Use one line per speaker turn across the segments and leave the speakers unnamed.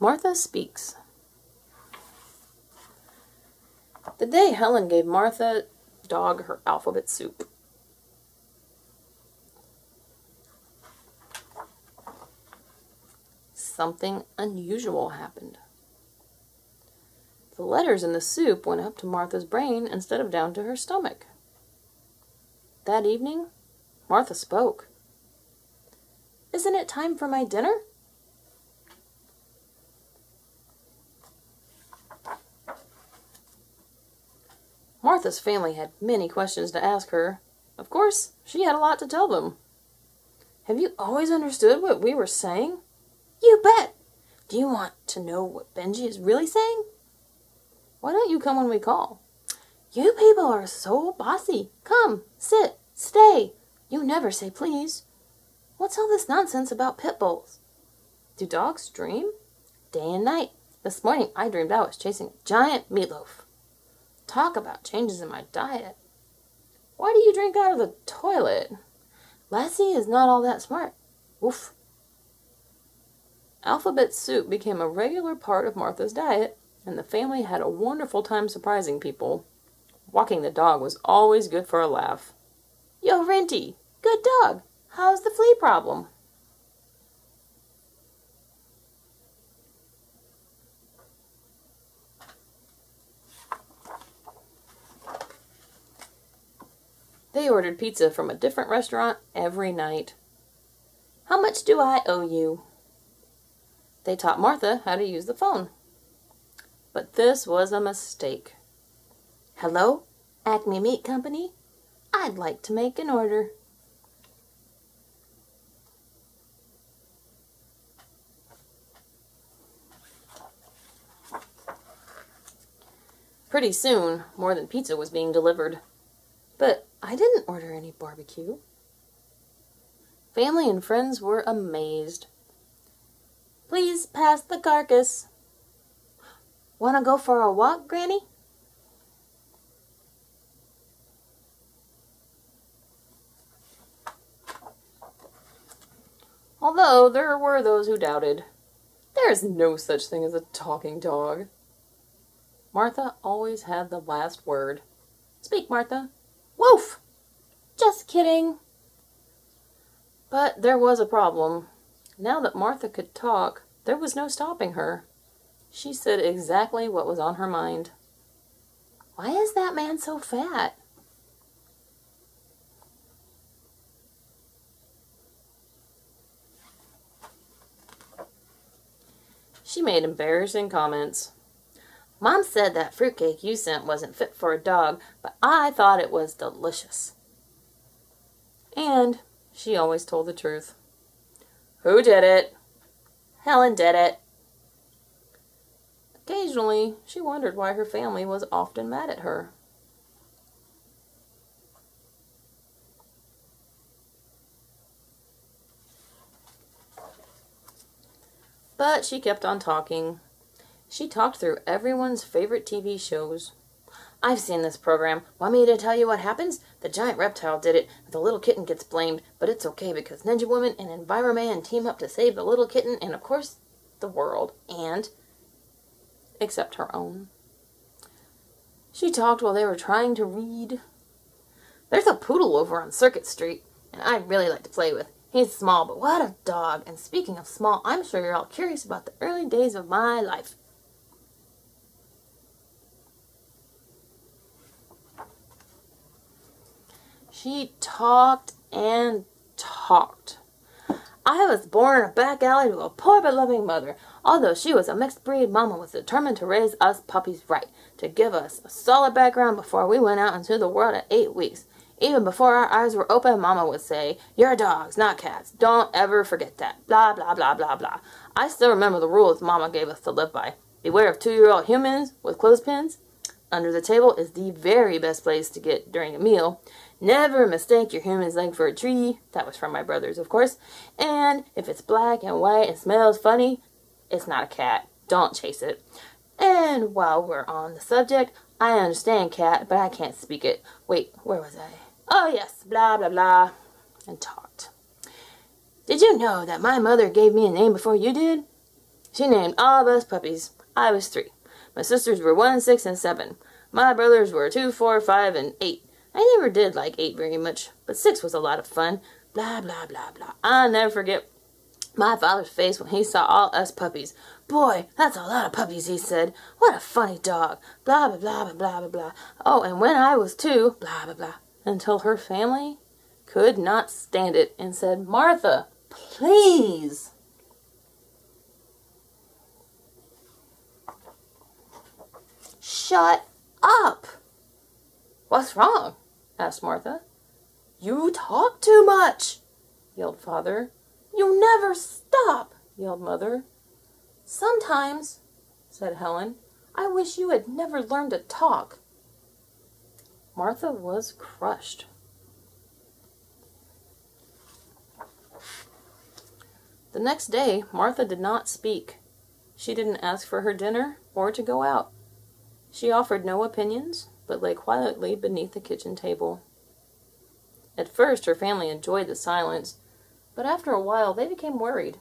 Martha speaks. The day Helen gave Martha dog her alphabet soup. Something unusual happened. The letters in the soup went up to Martha's brain instead of down to her stomach. That evening, Martha spoke. "Isn't it time for my dinner?" Martha's family had many questions to ask her. Of course, she had a lot to tell them. "Have you always understood what we were saying?" "You bet! Do you want to know what Benji is really saying?" "Why don't you come when we call?" "You people are so bossy. Come, sit, stay. You never say please. What's all this nonsense about pit bulls?" "Do dogs dream?" "Day and night. This morning I dreamed I was chasing a giant meatloaf." "Talk about changes in my diet." "Why do you drink out of the toilet?" "Lassie is not all that smart." Woof. Alphabet soup became a regular part of Martha's diet, and the family had a wonderful time surprising people. Walking the dog was always good for a laugh. "Yo, Renty, good dog. How's the flea problem?" They ordered pizza from a different restaurant every night. "How much do I owe you?" They taught Martha how to use the phone. But this was a mistake. "Hello, Acme Meat Company? I'd like to make an order." Pretty soon, more than pizza was being delivered. "But I didn't order any barbecue." Family and friends were amazed. "Please pass the carcass." "Wanna go for a walk, Granny?" Although there were those who doubted. There is no such thing as a talking dog. Martha always had the last word. "Speak, Martha." "Woof!" "Just kidding." But there was a problem. Now that Martha could talk, there was no stopping her. She said exactly what was on her mind. "Why is that man so fat?" She made embarrassing comments. "Mom said that fruitcake you sent wasn't fit for a dog, but I thought it was delicious." And she always told the truth. "Who did it?" "Helen did it." Occasionally, she wondered why her family was often mad at her. But she kept on talking. She talked through everyone's favorite TV shows. "I've seen this program. Want me to tell you what happens? The giant reptile did it. The little kitten gets blamed, but it's okay because Ninja Woman and Environman team up to save the little kitten and, of course, the world. And except her own." She talked while they were trying to read. "There's a poodle over on Circuit Street, and I'd really like to play with. He's small, but what a dog. And speaking of small, I'm sure you're all curious about the early days of my life." She talked and talked. "I was born in a back alley to a poor but loving mother. Although she was a mixed breed, Mama was determined to raise us puppies right, to give us a solid background before we went out into the world at 8 weeks. Even before our eyes were open, Mama would say, 'You're dogs, not cats. Don't ever forget that.' Blah, blah, blah, blah, blah. I still remember the rules Mama gave us to live by. Beware of 2-year-old humans with clothespins. Under the table is the very best place to get during a meal. Never mistake your human's leg for a tree." That was from my brothers, of course. "And if it's black and white and smells funny, it's not a cat. Don't chase it. And while we're on the subject, I understand cat, but I can't speak it. Wait, where was I? Oh yes, blah, blah, blah," and talked. "Did you know that my mother gave me a name before you did? She named all of us puppies. I was 3. My sisters were 1, 6, and 7. My brothers were 2, 4, 5, and 8. I never did like 8 very much, but 6 was a lot of fun. Blah, blah, blah, blah. I'll never forget my father's face when he saw all us puppies. Boy, that's a lot of puppies, he said. What a funny dog. Blah, blah, blah, blah, blah, blah, blah. Oh, and when I was 2, blah, blah, blah. Until her family could not stand it and said, Martha, please. Shut up. What's wrong? Asked Martha. You talk too much, yelled Father. You never stop, yelled Mother. Sometimes, said Helen, I wish you had never learned to talk. Martha was crushed. The next day, Martha did not speak. She didn't ask for her dinner or to go out. She offered no opinions, but lay quietly beneath the kitchen table. At first, her family enjoyed the silence, but after a while they became worried.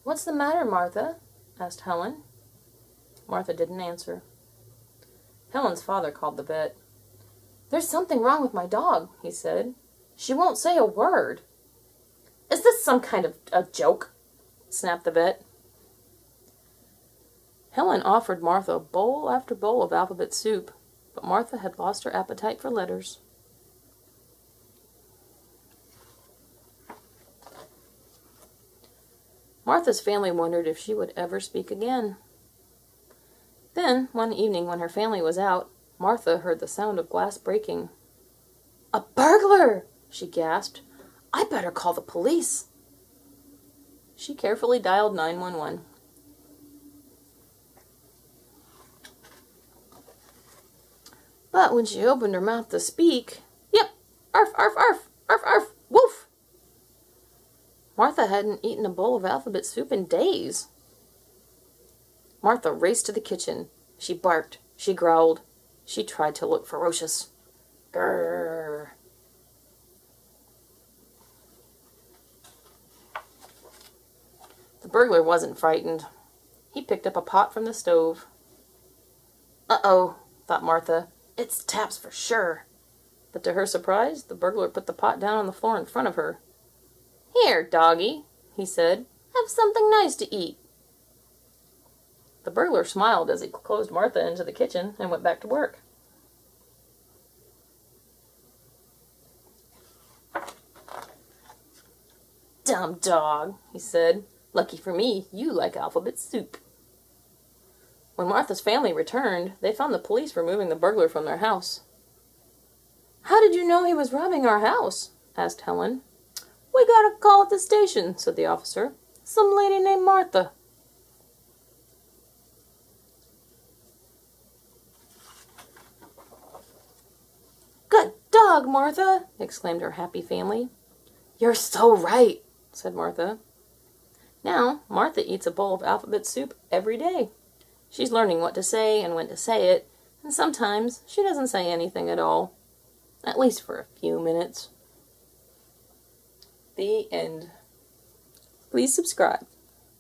What's the matter, Martha? Asked Helen. Martha didn't answer. Helen's father called the vet. There's something wrong with my dog, he said. She won't say a word. Is this some kind of a joke? Snapped the vet. Helen offered Martha bowl after bowl of alphabet soup, but Martha had lost her appetite for letters. Martha's family wondered if she would ever speak again. Then, one evening when her family was out, Martha heard the sound of glass breaking. A burglar! She gasped. I better call the police. She carefully dialed 911. But when she opened her mouth to speak, yep, arf, arf, arf, arf, arf, woof. Martha hadn't eaten a bowl of alphabet soup in days. Martha raced to the kitchen. She barked. She growled. She tried to look ferocious. Grrr. The burglar wasn't frightened. He picked up a pot from the stove. Uh-oh, thought Martha. It's taps for sure. But to her surprise, the burglar put the pot down on the floor in front of her. Here, doggy, he said. Have something nice to eat. The burglar smiled as he closed Martha into the kitchen and went back to work. Dumb dog, he said. Lucky for me, you like alphabet soup. When Martha's family returned, they found the police removing the burglar from their house. How did you know he was robbing our house? Asked Helen. We got a call at the station, said the officer. Some lady named Martha. Good dog, Martha, exclaimed her happy family. You're so right, said Martha. Now, Martha eats a bowl of alphabet soup every day. She's learning what to say and when to say it, and sometimes she doesn't say anything at all. At least for a few minutes. The end. Please subscribe.